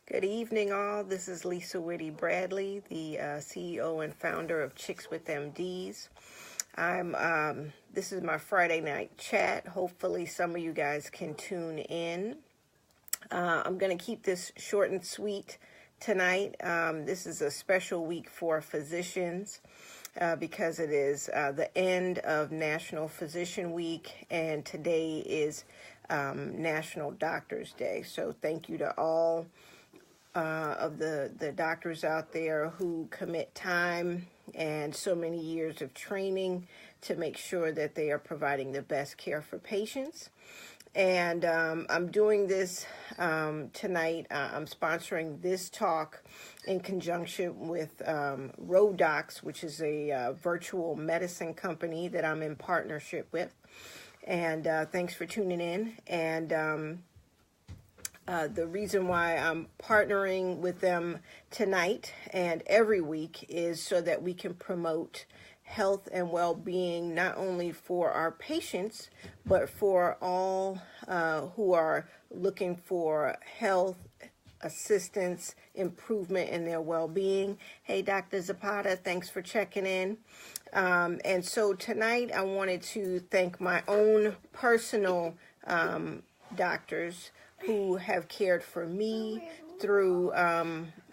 Good evening, all. This is Lisa Whitty Bradley, the CEO and founder of Chicks with MDs. This is my Friday night chat. Hopefully, some of you guys can tune in. I'm going to keep this short and sweet tonight. This is a special week for physicians because it is the end of National Physician Week, and today is National Doctors Day. So thank you to all of the doctors out there who commit time and so many years of training to make sure that they are providing the best care for patients. And I'm doing this tonight. I'm sponsoring this talk in conjunction with RoDocs, which is a virtual medicine company that I'm in partnership with. And thanks for tuning in. And the reason why I'm partnering with them tonight and every week is so that we can promote health and well-being, not only for our patients, but for all who are looking for health assistance, improvement in their well-being. Hey, Dr. Zapata, thanks for checking in. And so tonight I wanted to thank my own personal doctors who have cared for me through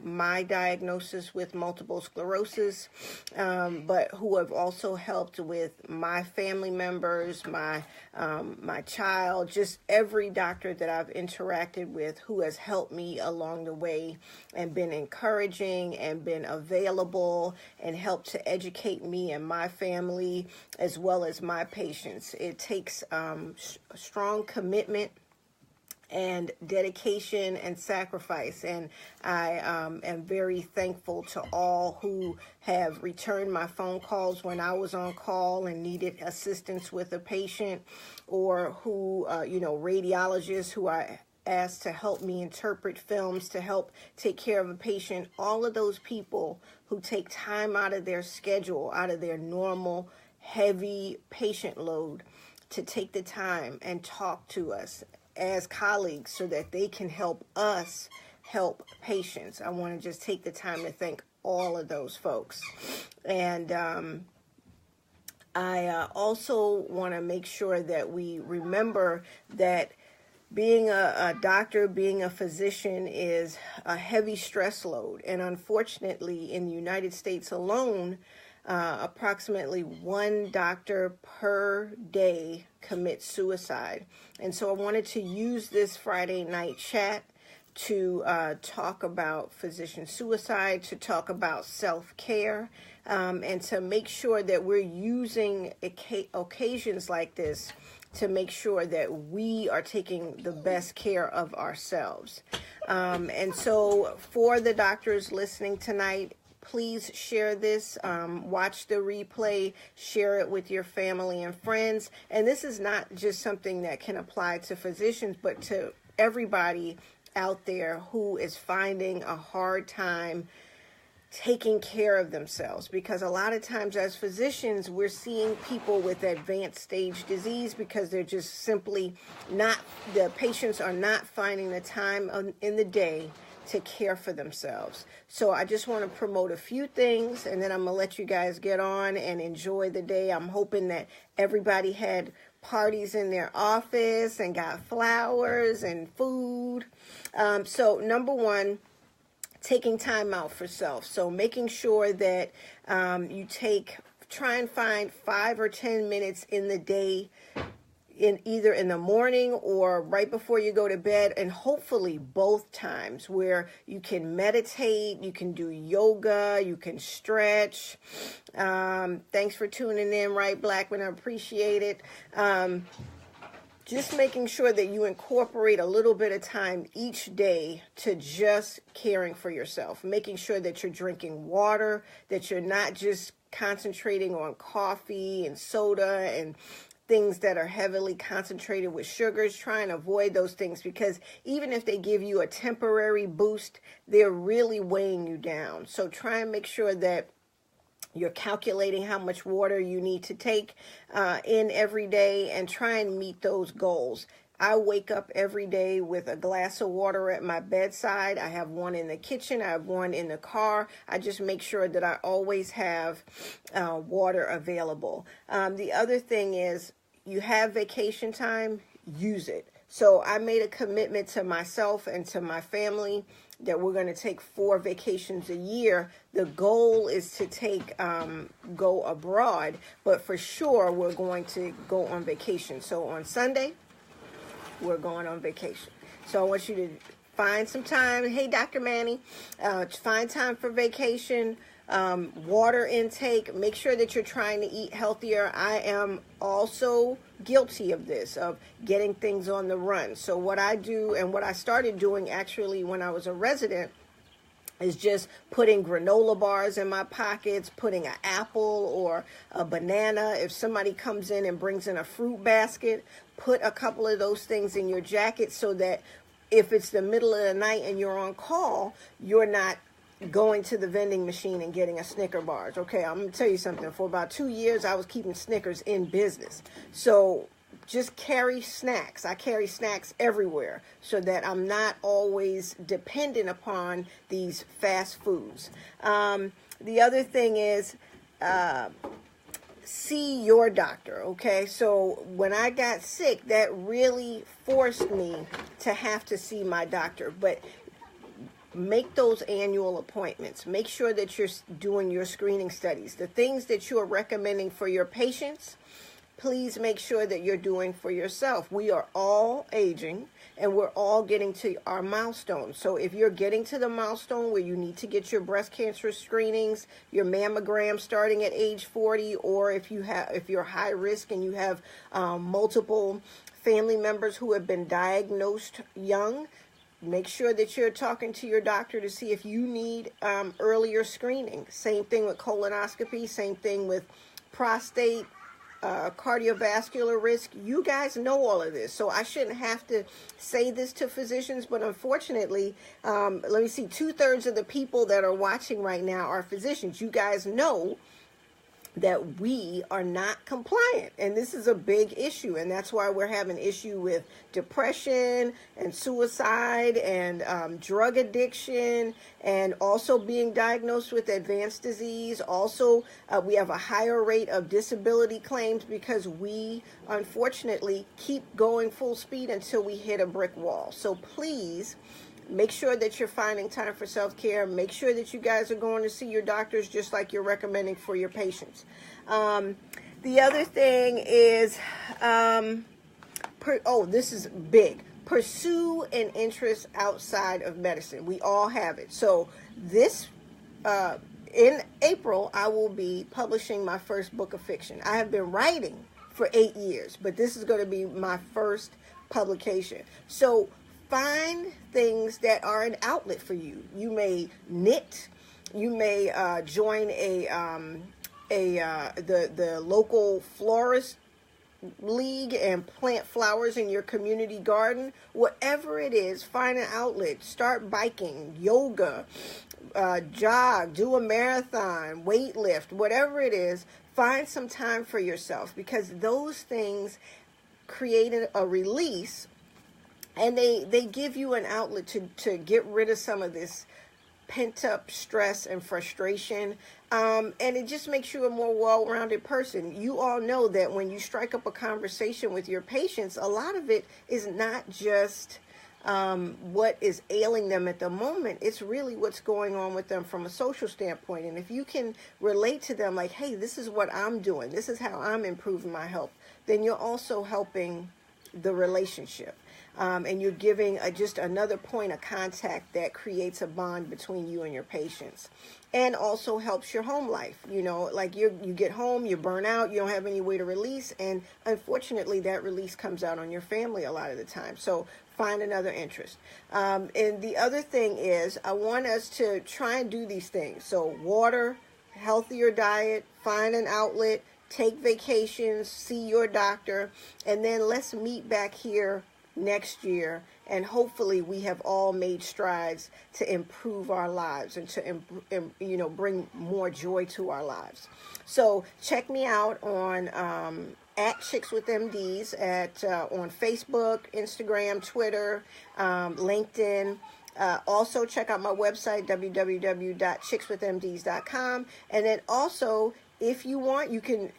my diagnosis with multiple sclerosis, but who have also helped with my family members, my child, just every doctor that I've interacted with who has helped me along the way and been encouraging and been available and helped to educate me and my family as well as my patients. It takes strong commitment and dedication and sacrifice. And I am very thankful to all who have returned my phone calls when I was on call and needed assistance with a patient, or who, radiologists who I asked to help me interpret films to help take care of a patient. All of those people who take time out of their schedule, out of their normal heavy patient load, to take the time and talk to us as colleagues so that they can help us help patients. I want to just take the time to thank all of those folks. And I also want to make sure that we remember that being a doctor, being a physician is a heavy stress load. And unfortunately, in the United States alone, approximately one doctor per day commits suicide. And so I wanted to use this Friday night chat to talk about physician suicide, to talk about self-care, and to make sure that we're using occasions like this to make sure that we are taking the best care of ourselves. And so for the doctors listening tonight, please share this, watch the replay, share it with your family and friends. And this is not just something that can apply to physicians, but to everybody out there who is finding a hard time taking care of themselves. Because a lot of times as physicians, we're seeing people with advanced stage disease because they're just simply not, the patients are not finding the time in the day to care for themselves. So I just want to promote a few things, and then I'm going to let you guys get on and enjoy the day. I'm hoping that everybody had parties in their office and got flowers and food. So number one, taking time out for self. So making sure that you try and find 5 or 10 minutes in the day, in either in the morning or right before you go to bed, and hopefully both times, where you can meditate, you can do yoga, you can stretch. Thanks for tuning in, Right Blackman, I appreciate it. Just making sure that you incorporate a little bit of time each day to just caring for yourself, making sure that you're drinking water, that you're not just concentrating on coffee and soda and things that are heavily concentrated with sugars. Try and avoid those things, because even if they give you a temporary boost, they're really weighing you down. So try and make sure that you're calculating how much water you need to take in every day, and try and meet those goals. I wake up every day with a glass of water at my bedside. I have one in the kitchen. I have one in the car. I just make sure that I always have water available. The other thing is, you have vacation time, use it. So I made a commitment to myself and to my family that we're going to take 4 vacations a year. The goal is to go abroad, but for sure we're going to go on vacation. So on Sunday, we're going on vacation. So I want you to find some time. Hey, Dr. Manny, find time for vacation. Water intake. Make sure that you're trying to eat healthier. I am also guilty of this, of getting things on the run. So what I do, and what I started doing actually when I was a resident, is just putting granola bars in my pockets, putting an apple or a banana. If somebody comes in and brings in a fruit basket, put a couple of those things in your jacket so that if it's the middle of the night and you're on call, you're not going to the vending machine and getting a Snicker bars. Okay, I'm going to tell you something. For about 2 years, I was keeping Snickers in business. So just carry snacks. I carry snacks everywhere so that I'm not always dependent upon these fast foods. The other thing is, see your doctor, okay? So when I got sick, that really forced me to have to see my doctor. But make those annual appointments. Make sure that you're doing your screening studies. The things that you are recommending for your patients, please make sure that you're doing for yourself. We are all aging and we're all getting to our milestones. So if you're getting to the milestone where you need to get your breast cancer screenings, your mammogram starting at age 40, or if you're high risk and you have multiple family members who have been diagnosed young, make sure that you're talking to your doctor to see if you need earlier screening. Same thing with colonoscopy, same thing with prostate, cardiovascular risk. You guys know all of this, so I shouldn't have to say this to physicians, but unfortunately, let me see, 2/3 of the people that are watching right now are physicians. You guys know that we are not compliant, and this is a big issue, and that's why we're having issue with depression and suicide and drug addiction, and also being diagnosed with advanced disease. Also, we have a higher rate of disability claims because we unfortunately keep going full speed until we hit a brick wall. So please make sure that you're finding time for self-care. Make sure that you guys are going to see your doctors just like you're recommending for your patients. The other thing is, this is big. Pursue an interest outside of medicine. We all have it. So in April, I will be publishing my first book of fiction. I have been writing for 8 years, but this is going to be my first publication. So find things that are an outlet for you. You may knit. You may join the local florist league and plant flowers in your community garden. Whatever it is, find an outlet. Start biking, yoga, jog, do a marathon, weight lift, whatever it is. Find some time for yourself, because those things create a release. And they give you an outlet to get rid of some of this pent-up stress and frustration. And it just makes you a more well-rounded person. You all know that when you strike up a conversation with your patients, a lot of it is not just what is ailing them at the moment. It's really what's going on with them from a social standpoint. And if you can relate to them like, hey, this is what I'm doing, this is how I'm improving my health, then you're also helping the relationship. And you're giving just another point of contact that creates a bond between you and your patients, and also helps your home life. You know, like you get home, you burn out, you don't have any way to release, and unfortunately that release comes out on your family a lot of the time. So find another interest. And the other thing is, I want us to try and do these things. So water, healthier diet, find an outlet, take vacations, see your doctor, and then let's meet back here next year, and hopefully we have all made strides to improve our lives and to bring more joy to our lives. So check me out on at Chicks with MDs on Facebook, Instagram, Twitter, LinkedIn. Also, check out my website, www.chickswithmds.com. And then also, if you want, you can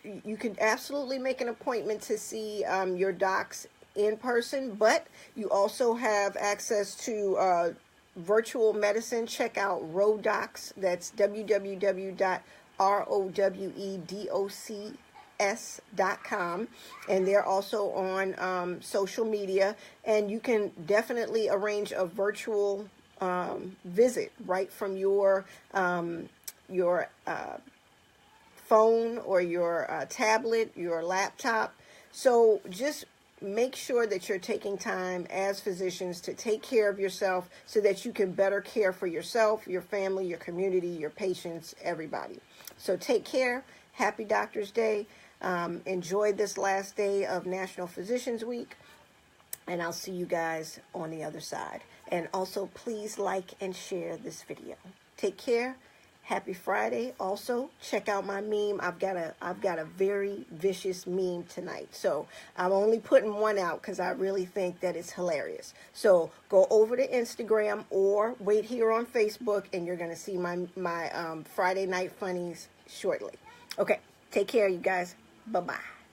absolutely make an appointment to see your docs in person, but you also have access to virtual medicine. Check out Rowedocs. That's www.rowedocs.com, and they're also on social media, and you can definitely arrange a virtual visit right from your phone or your tablet, your laptop. So just make sure that you're taking time as physicians to take care of yourself so that you can better care for yourself, your family, your community, your patients, everybody. So take care. Happy Doctor's Day. Enjoy this last day of National Physicians Week, and I'll see you guys on the other side. And also, please like and share this video. Take care. Happy Friday. Also, check out my meme. I've got a very vicious meme tonight. So I'm only putting one out because I really think that it's hilarious. So go over to Instagram or wait here on Facebook, and you're gonna see my Friday Night Funnies shortly. Okay, take care, you guys. Bye-bye.